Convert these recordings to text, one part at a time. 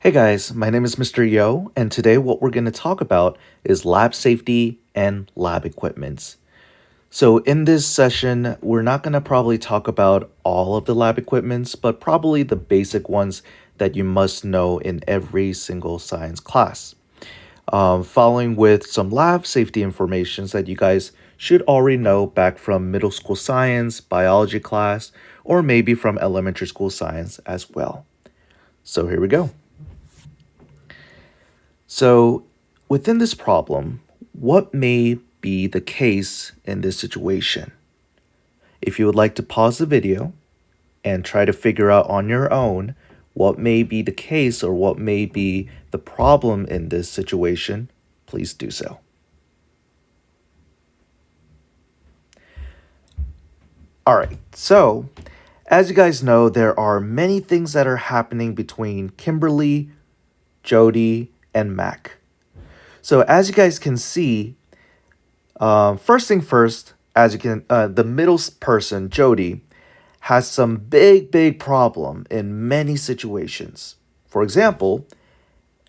Hey guys, my name is Mr. Yo, and today what we're going to talk about is lab safety and lab equipments. So, in this session, we're not going to probably talk about all of the lab equipments, but probably the basic ones that you must know in every single science class. Following with some lab safety informations that you guys should already know back from middle school science, biology class, or maybe from elementary school science as well. So, here we go. So, within this problem, what may be the case in this situation? If you would like to pause the video and try to figure out on your own what may be the case or what may be the problem in this situation, please do so. All right, so as you guys know, there are many things that are happening between Kimberly, Jody, and Mac. So as you guys can see, first thing first, as you can, the middle person, Jody, has some big problem in many situations. For example,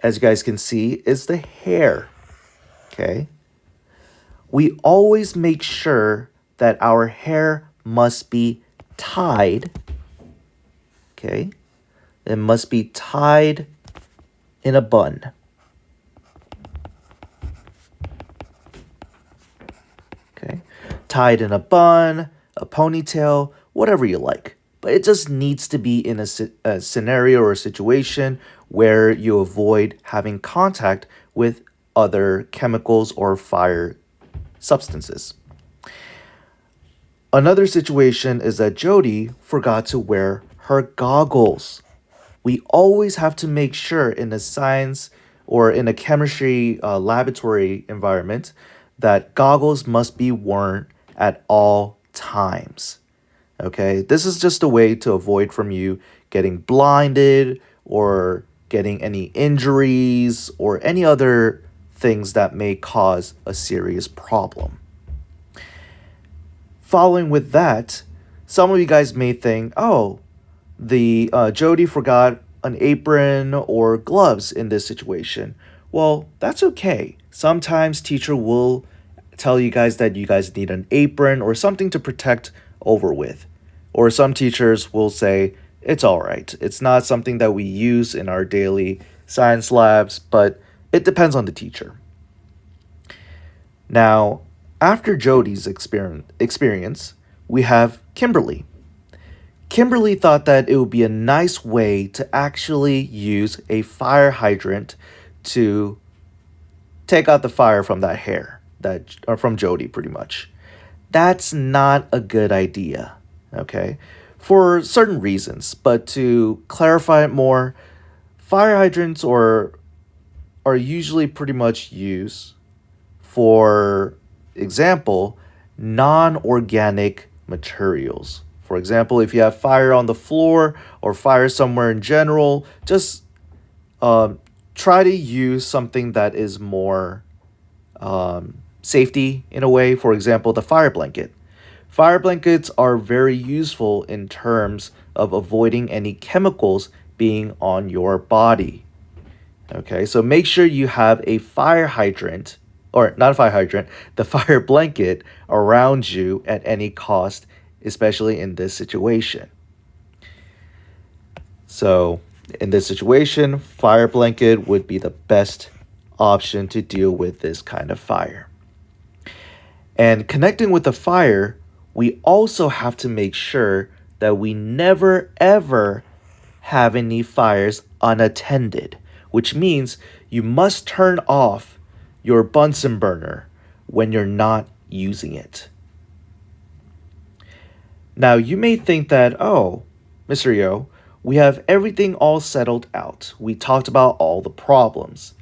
as you guys can see, is the hair. Okay. We always make sure that our hair must be tied. Okay. It must be tied in a bun. Okay. Tied in a bun, a ponytail, whatever you like. But it just needs to be in a scenario or a situation where you avoid having contact with other chemicals or fire substances. Another situation is that Jody forgot to wear her goggles. We always have to make sure in a science or in a chemistry laboratory environment that goggles must be worn at all times. Okay, this is just a way to avoid from you getting blinded or getting any injuries or any other things that may cause a serious problem. Following with that, some of you guys may think, oh, the Jody forgot an apron or gloves in this situation. Well, that's okay. Sometimes teacher will tell you guys that you guys need an apron or something to protect over with. Or some teachers will say, it's all right. It's not something that we use in our daily science labs, but it depends on the teacher. Now, after Jody's experience, we have Kimberly. Kimberly thought that it would be a nice way to actually use a fire hydrant to take out the fire from that hair, or from Jody pretty much. That's not a good idea, okay? For certain reasons, but to clarify it more, fire hydrants are usually pretty much used for example, non-organic materials. For example, if you have fire on the floor or fire somewhere in general, just try to use something that is more safety in a way. For example, the fire blanket. Fire blankets are very useful in terms of avoiding any chemicals being on your body. Okay, so make sure you have a fire hydrant, or not a fire hydrant, the fire blanket around you at any cost, especially in this situation. So, in this situation, fire blanket would be the best option to deal with this kind of fire. And connecting with the fire, we also have to make sure that we never ever have any fires unattended, which means you must turn off your Bunsen burner when you're not using it. Now, you may think that, oh, Mr. Yo, we have everything all settled out. We talked about all the problems.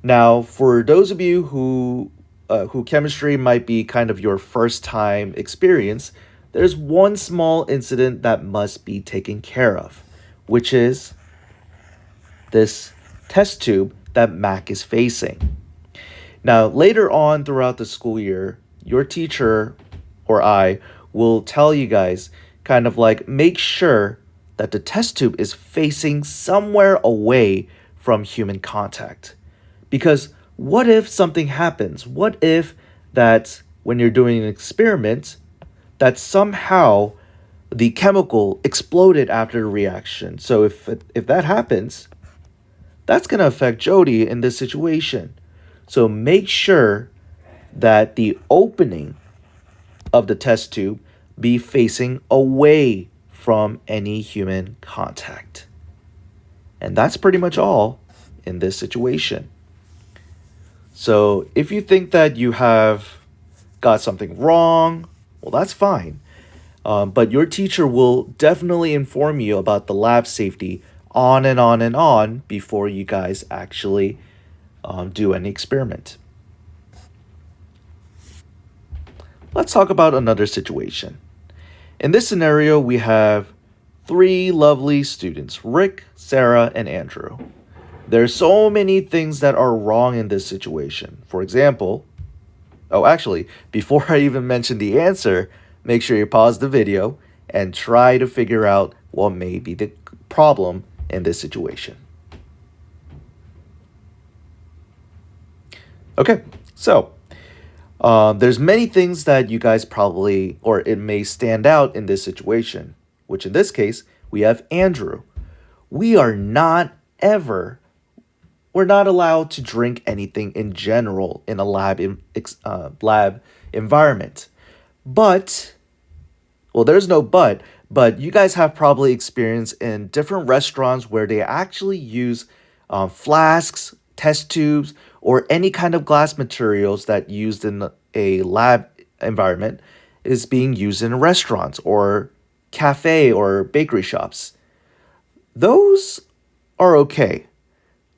Now, for those of you who chemistry might be kind of your first time experience, there's one small incident that must be taken care of, which is this test tube that Mac is facing. Now, later on throughout the school year, your teacher or I will tell you guys kind of like make sure that the test tube is facing somewhere away from human contact. Because what if something happens? What if that when you're doing an experiment, that somehow the chemical exploded after the reaction? So if that happens, that's going to affect Jody in this situation. So make sure that the opening of the test tube be facing away from any human contact. And that's pretty much all in this situation. So if you think that you have got something wrong, well, that's fine. But your teacher will definitely inform you about the lab safety on and on and on before you guys actually do any experiment. Let's talk about another situation. In this scenario, we have three lovely students, Rick, Sarah, and Andrew. There's so many things that are wrong in this situation. For example, oh, actually, before I even mention the answer, make sure you pause the video and try to figure out what may be the problem in this situation. Okay, so there's many things that you guys probably, or it may stand out in this situation, which in this case, we have Andrew. We are not ever, we're not allowed to drink anything in general in a lab environment. But, well, there's no but you guys have probably experienced in different restaurants where they actually use flasks, test tubes, or any kind of glass materials that used in a lab environment is being used in restaurants or cafe or bakery shops. Those are okay,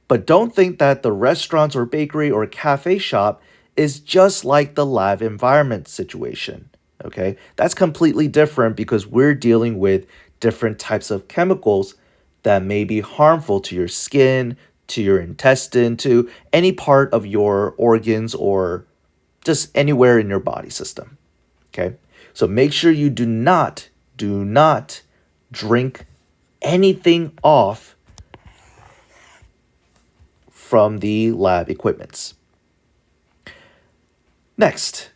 but don't think that the restaurants or bakery or cafe shop is just like the lab environment situation. Okay, that's completely different because we're dealing with different types of chemicals that may be harmful to your skin, to your intestine, to any part of your organs or just anywhere in your body system. Okay, so make sure you do not drink anything off from the lab equipments. Next,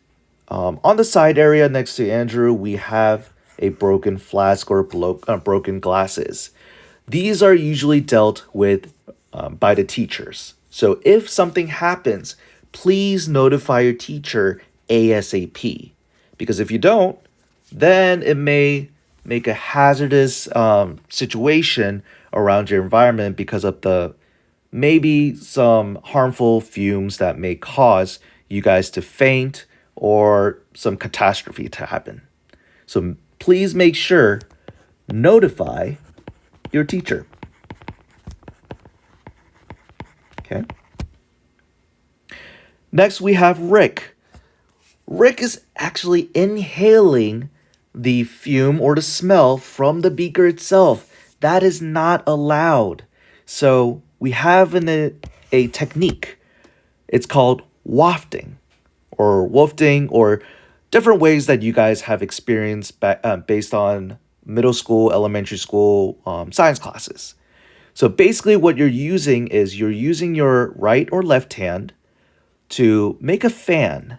on the side area next to Andrew, we have a broken flask or broken glasses. These are usually dealt with by the teachers. So if something happens, please notify your teacher ASAP. Because if you don't, then it may make a hazardous situation around your environment because of the maybe some harmful fumes that may cause you guys to faint or some catastrophe to happen. So please make sure notify your teacher. Okay. Next we have Rick. Rick is actually inhaling the fume or the smell from the beaker itself. That is not allowed. So we have a technique. It's called wafting or different ways that you guys have experienced based on middle school, elementary school science classes. So basically what you're using is you're using your right or left hand to make a fan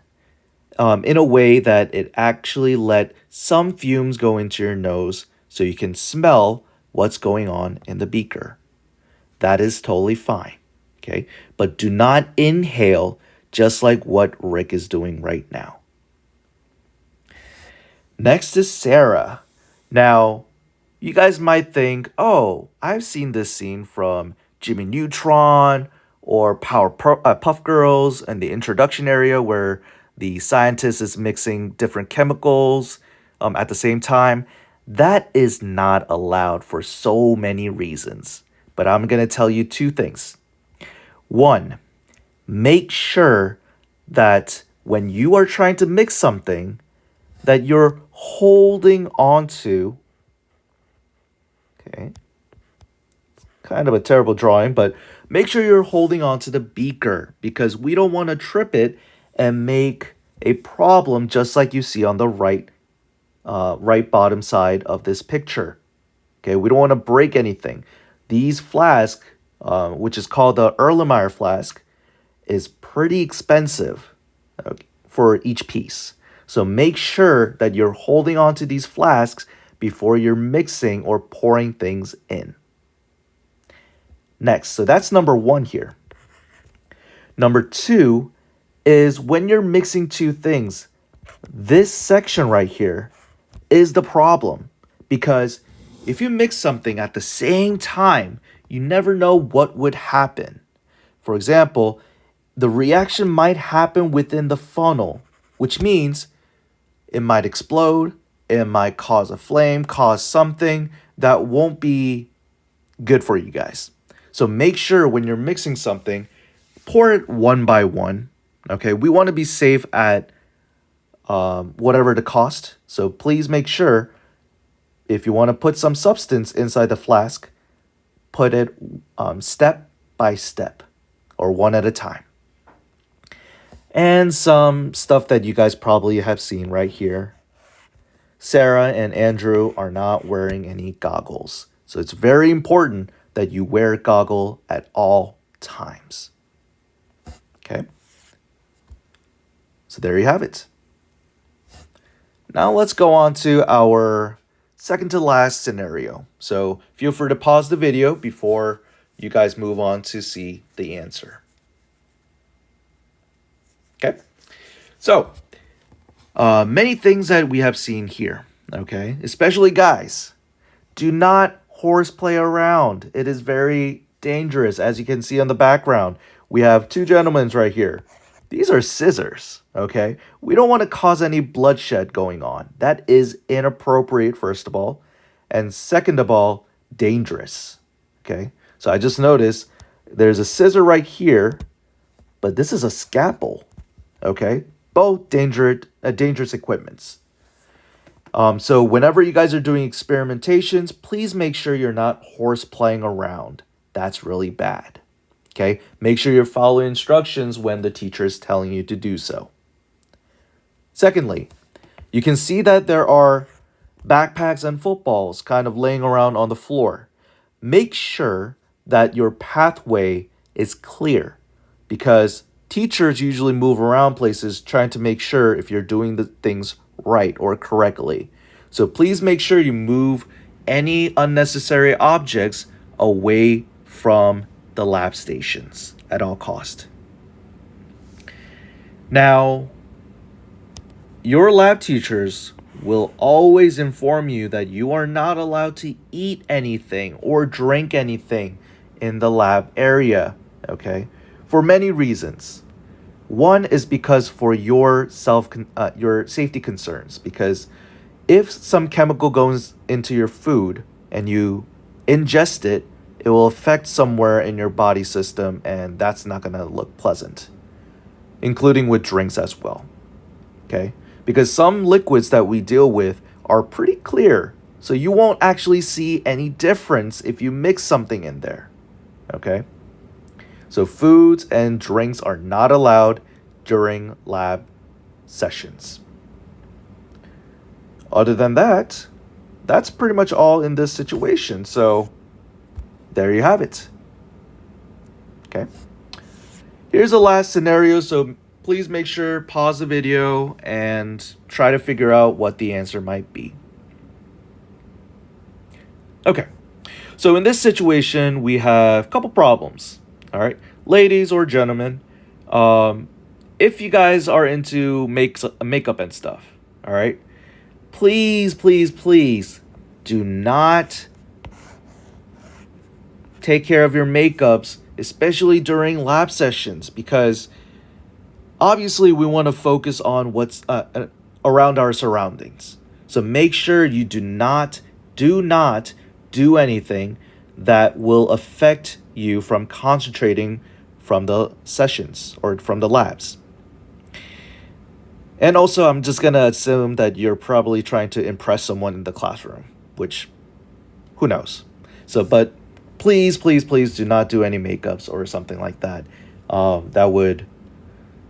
in a way that it actually let some fumes go into your nose so you can smell what's going on in the beaker. That is totally fine, okay? But do not inhale just like what Rick is doing right now. Next is Sarah. Now, you guys might think, oh, I've seen this scene from Jimmy Neutron or Puff Girls and the introduction area where the scientist is mixing different chemicals at the same time. That is not allowed for so many reasons. But I'm going to tell you two things. One, make sure that when you are trying to mix something, that you're holding on to, okay, it's kind of a terrible drawing, but make sure you're holding on to the beaker because we don't want to trip it and make a problem just like you see on the right bottom side of this picture. Okay, we don't want to break anything. These flasks which is called the Erlenmeyer flask, is pretty expensive for each piece. So make sure that you're holding on to these flasks before you're mixing or pouring things in. Next, so that's number 1 here. Number 2 is when you're mixing two things, this section right here is the problem, because if you mix something at the same time, you never know what would happen. For example, the reaction might happen within the funnel, which means it might explode, it might cause a flame, cause something that won't be good for you guys. So make sure when you're mixing something, pour it one by one. Okay, we want to be safe at whatever the cost. So please make sure if you want to put some substance inside the flask, put it step by step or one at a time. And some stuff that you guys probably have seen right here. Sarah and Andrew are not wearing any goggles. So it's very important that you wear a goggle at all times. Okay? So there you have it. Now let's go on to our second to last scenario. So feel free to pause the video before you guys move on to see the answer. Okay? So, many things that we have seen here, okay? Especially guys, do not horseplay around. It is very dangerous. As you can see on the background, we have two gentlemen right here. These are scissors, okay? We don't want to cause any bloodshed going on. That is inappropriate, first of all. And second of all, dangerous, okay? So I just noticed there's a scissor right here, but this is a scalpel, okay? Both dangerous equipments. So whenever you guys are doing experimentations, please make sure you're not horse playing around. That's really bad. Okay? Make sure you're following instructions when the teacher is telling you to do so. Secondly, you can see that there are backpacks and footballs kind of laying around on the floor. Make sure that your pathway is clear, because teachers usually move around places trying to make sure if you're doing the things right or correctly. So please make sure you move any unnecessary objects away from the lab stations at all cost. Now, your lab teachers will always inform you that you are not allowed to eat anything or drink anything in the lab area, okay? For many reasons. One is because for your safety concerns, because if some chemical goes into your food and you ingest it, it will affect somewhere in your body system, and that's not going to look pleasant, including with drinks as well, okay? Because some liquids that we deal with are pretty clear, so you won't actually see any difference if you mix something in there, okay? So foods and drinks are not allowed during lab sessions. Other than that, that's pretty much all in this situation. So there you have it. Okay. Here's the last scenario. So please make sure pause the video and try to figure out what the answer might be. Okay. So in this situation, we have a couple problems. All right, ladies or gentlemen, if you guys are into makeup and stuff, all right, please, please, please do not take care of your makeups, especially during lab sessions, because obviously we want to focus on what's around our surroundings. So make sure you do not do anything that will affect you from concentrating from the sessions or from the labs. And also, I'm just going to assume that you're probably trying to impress someone in the classroom, which, who knows? So, but please, please, please do not do any makeups or something like that. That would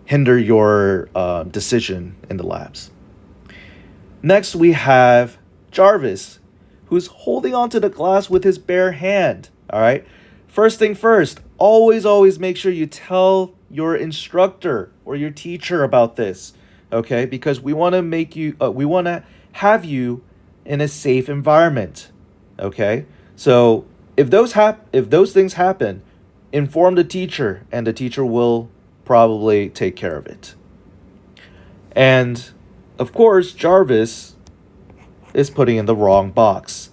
hinder your decision in the labs. Next, we have Jarvis, who's holding onto the glass with his bare hand, all right? First thing first, always make sure you tell your instructor or your teacher about this, okay? Because we want to we want to have you in a safe environment, okay? So if those things happen, inform the teacher, and the teacher will probably take care of it. And of course, Jarvis is putting in the wrong box.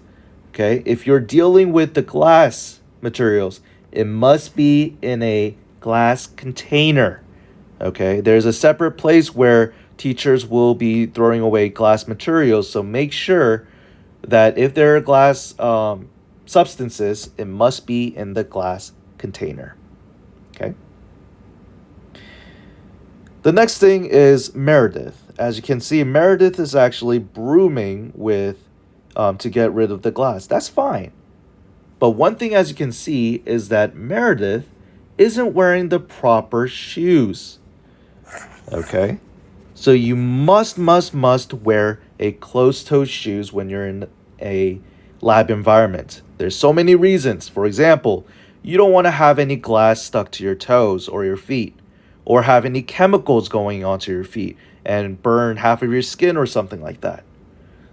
Okay, if you're dealing with the glass materials, it must be in a glass container. Okay, there's a separate place where teachers will be throwing away glass materials, so make sure that if there are glass substances, it must be in the glass container. Okay. The next thing is Meredith. As you can see, Meredith is actually brooming with to get rid of the glass. That's fine. But one thing, as you can see, is that Meredith isn't wearing the proper shoes. Okay? So you must wear a closed-toe shoes when you're in a lab environment. There's so many reasons. For example, you don't want to have any glass stuck to your toes or your feet, or have any chemicals going onto your feet and burn half of your skin or something like that.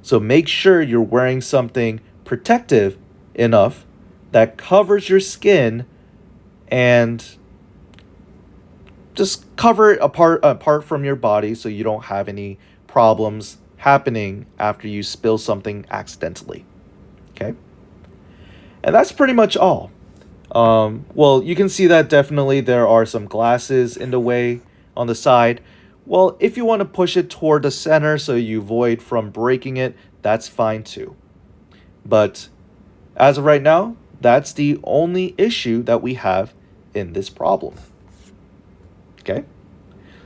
So make sure you're wearing something protective enough that covers your skin and just cover it apart from your body so you don't have any problems happening after you spill something accidentally. Okay? And that's pretty much all. Well, you can see that definitely there are some glasses in the way on the side. Well, if you want to push it toward the center so you avoid from breaking it, that's fine too. But as of right now, that's the only issue that we have in this problem. Okay?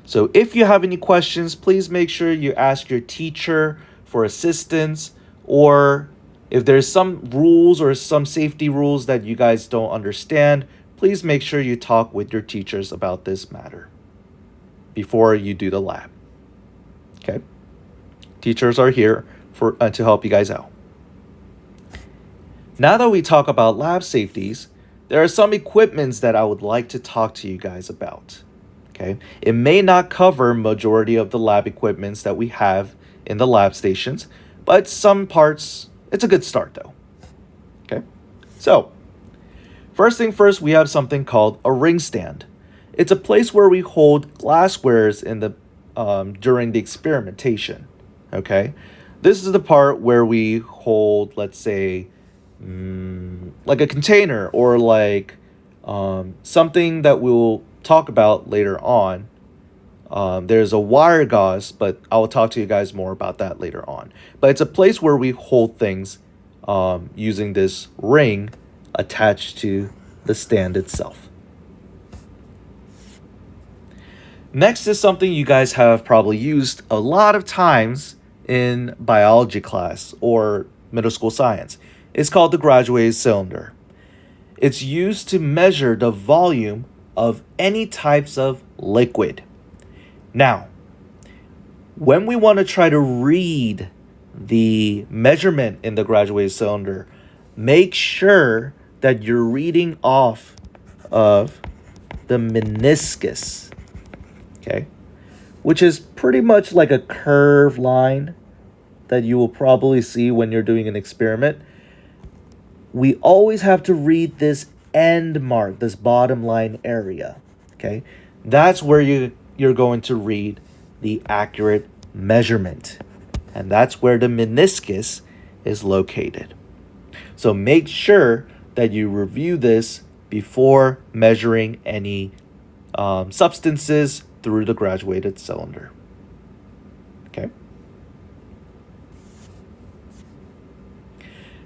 So if you have any questions, please make sure you ask your teacher for assistance, or if there's some rules or some safety rules that you guys don't understand, please make sure you talk with your teachers about this matter before you do the lab. Okay? Teachers are here for to help you guys out. Now that we talk about lab safeties, there are some equipments that I would like to talk to you guys about. Okay? It may not cover majority of the lab equipments that we have in the lab stations, but some parts, it's a good start though. Okay? So, first thing first, we have something called a ring stand. It's a place where we hold glasswares in the during the experimentation. Okay? This is the part where we hold, let's say, like a container, or like something that we'll talk about later on. There's a wire gauze, but I will talk to you guys more about that later on. But it's a place where we hold things using this ring attached to the stand itself. Next is something you guys have probably used a lot of times in biology class or middle school science. It's called the graduated cylinder. It's used to measure the volume of any types of liquid. Now, when we want to try to read the measurement in the graduated cylinder, make sure that you're reading off of the meniscus, okay? Which is pretty much like a curved line that you will probably see when you're doing an experiment. We always have to read this end mark, this bottom line area, okay? That's where you're going to read the accurate measurement. And that's where the meniscus is located. So make sure that you review this before measuring any substances through the graduated cylinder. Okay.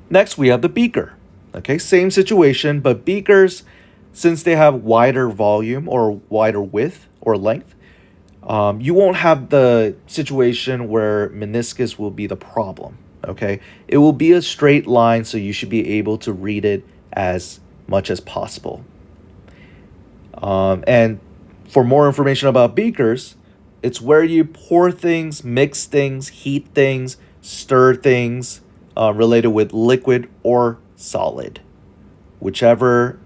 Next, we have the beaker. Okay, same situation, but beakers, since they have wider volume or wider width or length, you won't have the situation where meniscus will be the problem. Okay, it will be a straight line, so you should be able to read it as much as possible. And for more information about beakers, it's where you pour things, mix things, heat things, stir things related with liquid or solid, whichever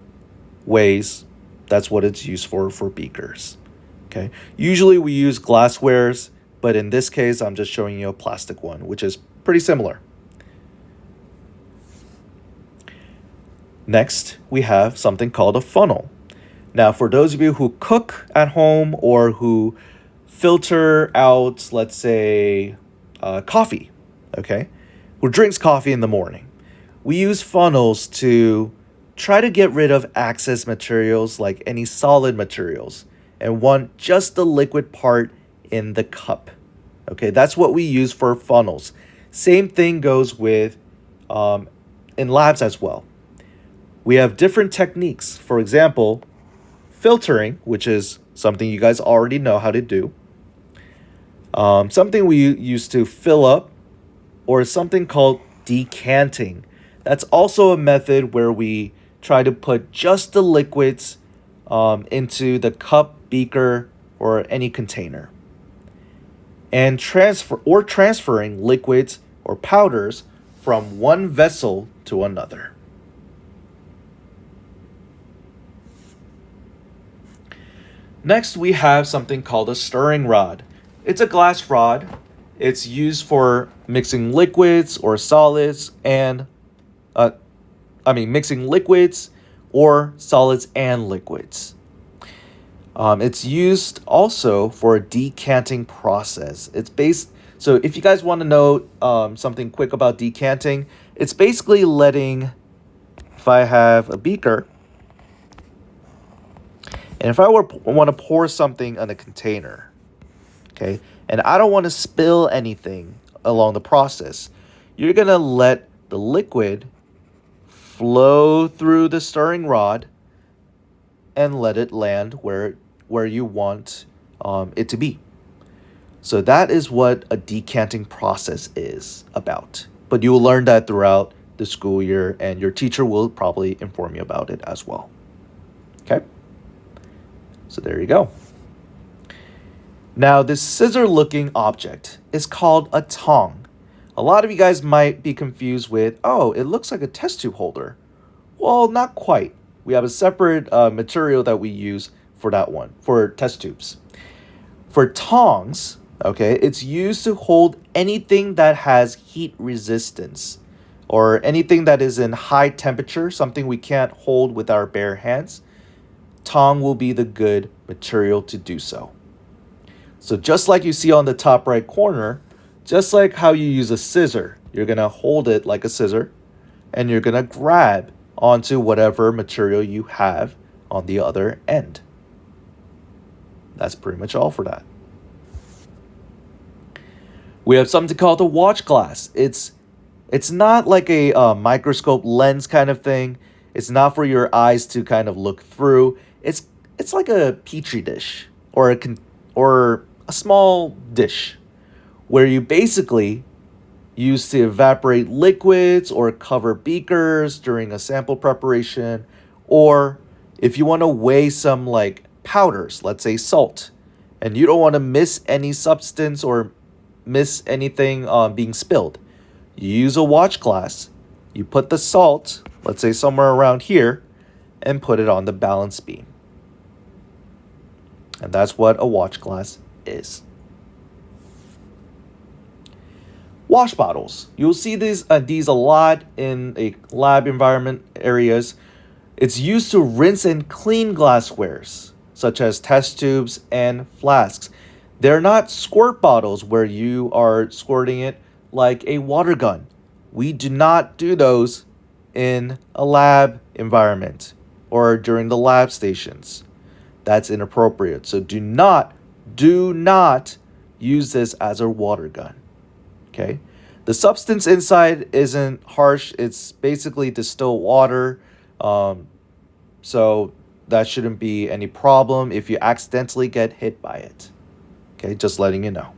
ways, that's what it's used for beakers. Okay. Usually we use glasswares, but in this case, I'm just showing you a plastic one, which is pretty similar. Next, we have something called a funnel. Now, for those of you who cook at home or who filter out, let's say, coffee, okay, who drinks coffee in the morning, we use funnels to try to get rid of excess materials like any solid materials and want just the liquid part in the cup. Okay, that's what we use for funnels. Same thing goes with in labs as well. We have different techniques. For example, filtering, which is something you guys already know how to do. Something we use to fill up, or something called decanting. That's also a method where we try to put just the liquids into the cup, beaker, or any container. And transferring liquids or powders from one vessel to another. Next, we have something called a stirring rod. It's a glass rod. It's used for mixing liquids or solids and mixing liquids or solids and liquids. It's used also for a decanting process. So if you guys want to know something quick about decanting, it's basically letting, if I have a beaker, and if I want to pour something in a container, okay, and I don't want to spill anything along the process, you're going to let the liquid flow through the stirring rod and let it land where you want it to be. So that is what a decanting process is about. But you will learn that throughout the school year, and your teacher will probably inform you about it as well. Okay? So there you go. Now, this scissor-looking object is called a tong. A lot of you guys might be confused with, oh, it looks like a test tube holder. Well, not quite. We have a separate material that we use for that one, for test tubes. For tongs, okay, it's used to hold anything that has heat resistance or anything that is in high temperature, something we can't hold with our bare hands. Tong will be the good material to do so. So just like you see on the top right corner, just like how you use a scissor, you're going to hold it like a scissor and you're going to grab onto whatever material you have on the other end. That's pretty much all for that. We have something called a watch glass. It's not like a microscope lens kind of thing. It's not for your eyes to kind of look through. It's like a petri dish or a small dish where you basically use to evaporate liquids or cover beakers during a sample preparation, or if you want to weigh some like powders, let's say salt, and you don't want to miss any substance or miss anything being spilled. You use a watch glass, you put the salt, let's say somewhere around here, and put it on the balance beam. And that's what a watch glass is. Wash bottles. You'll see these a lot in a lab environment areas. It's used to rinse and clean glasswares, such as test tubes and flasks. They're not squirt bottles where you are squirting it like a water gun. We do not do those in a lab environment or during the lab stations. That's inappropriate. So do not use this as a water gun. Okay? The substance inside isn't harsh. It's basically distilled water. So that shouldn't be any problem if you accidentally get hit by it. Okay, just letting you know.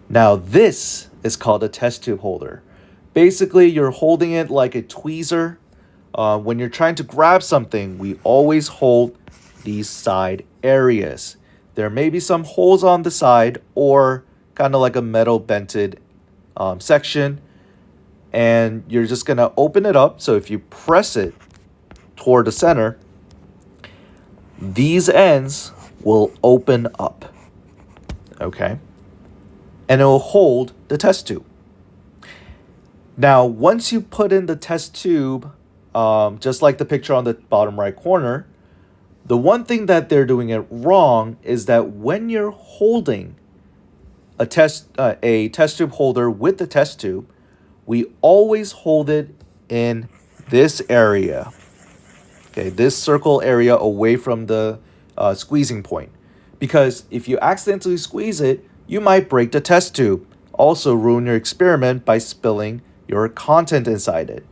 Now this is called a test tube holder. Basically, you're holding it like a tweezer. When you're trying to grab something, we always hold these side areas. There may be some holes on the side or kind of like a metal bented section. And you're just going to open it up. So if you press it, toward the center, these ends will open up, okay? And it will hold the test tube. Now, once you put in the test tube, just like the picture on the bottom right corner, the one thing that they're doing it wrong is that when you're holding a test tube holder with the test tube, we always hold it in this area. Okay, this circle area away from the squeezing point. Because if you accidentally squeeze it, you might break the test tube. Also ruin your experiment by spilling your content inside it.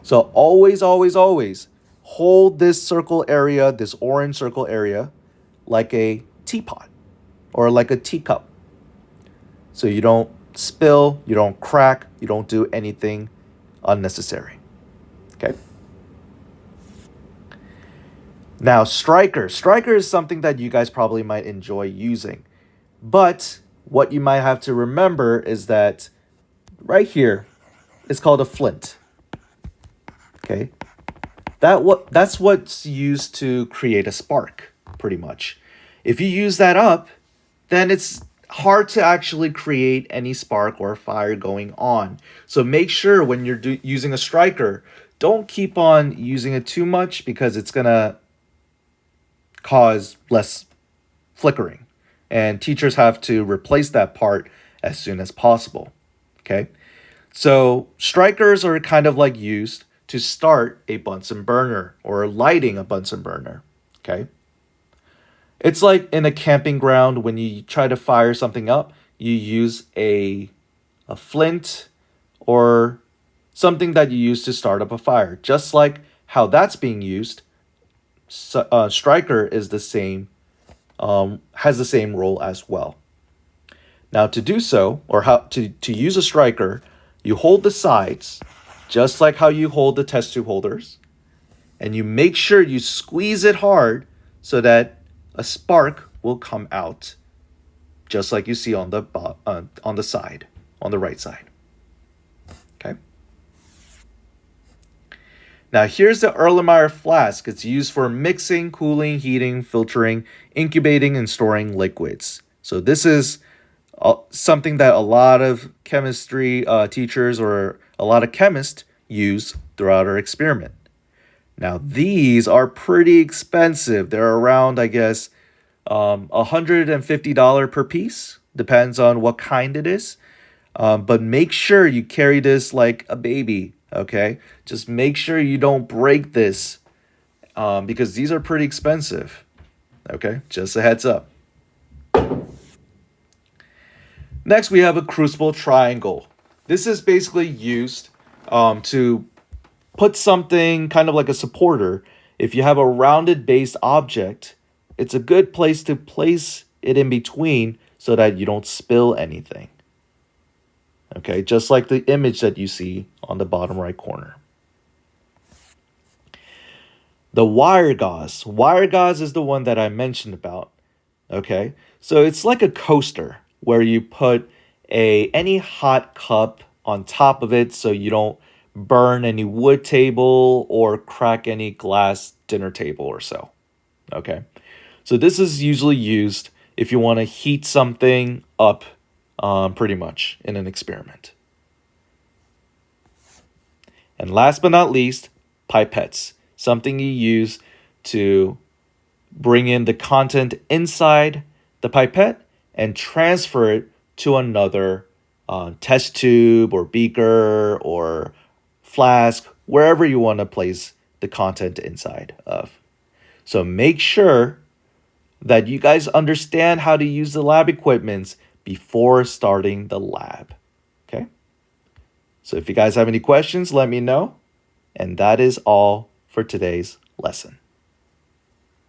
So always, always, always hold this circle area, this orange circle area, like a teapot or like a teacup. So you don't spill, you don't crack, you don't do anything unnecessary. Okay? Now, Striker. Striker is something that you guys probably might enjoy using. But what you might have to remember is that right here, it's called a flint. Okay? That's what's used to create a spark, pretty much. If you use that up, then it's hard to actually create any spark or fire going on. So make sure when you're using a striker, don't keep on using it too much because it's going to cause less flickering. And teachers have to replace that part as soon as possible. Okay? So strikers are kind of like used to start a Bunsen burner or lighting a Bunsen burner. Okay? It's like in a camping ground when you try to fire something up, you use a flint or something that you use to start up a fire. Just like how that's being used, striker is the same, has the same role as well. Now to do so, or how to use a striker, you hold the sides, just like how you hold the test tube holders, and you make sure you squeeze it hard so that a spark will come out, just like you see on the side, on the right side. Okay. Now here's the Erlenmeyer flask. It's used for mixing, cooling, heating, filtering, incubating, and storing liquids. So this is something that a lot of chemistry teachers or a lot of chemists use throughout our experiment. Now these are pretty expensive. They're around, I guess, $150 per piece. Depends on what kind it is. But make sure you carry this like a baby, okay? Just make sure you don't break this because these are pretty expensive, okay? Just a heads up. Next, we have a crucible triangle. This is basically used to put something kind of like a supporter. If you have a rounded based object, it's a good place to place it in between so that you don't spill anything. Okay, just like the image that you see on the bottom right corner. The wire gauze. Wire gauze is the one that I mentioned about. Okay, so it's like a coaster where you put any hot cup on top of it so you don't burn any wood table or crack any glass dinner table or so. Okay, so this is usually used if you want to heat something up pretty much in an experiment. And last but not least, pipettes. Something you use to bring in the content inside the pipette and transfer it to another test tube or beaker or flask, wherever you want to place the content inside of. So make sure that you guys understand how to use the lab equipments before starting the lab. Okay? So if you guys have any questions, let me know. And that is all for today's lesson.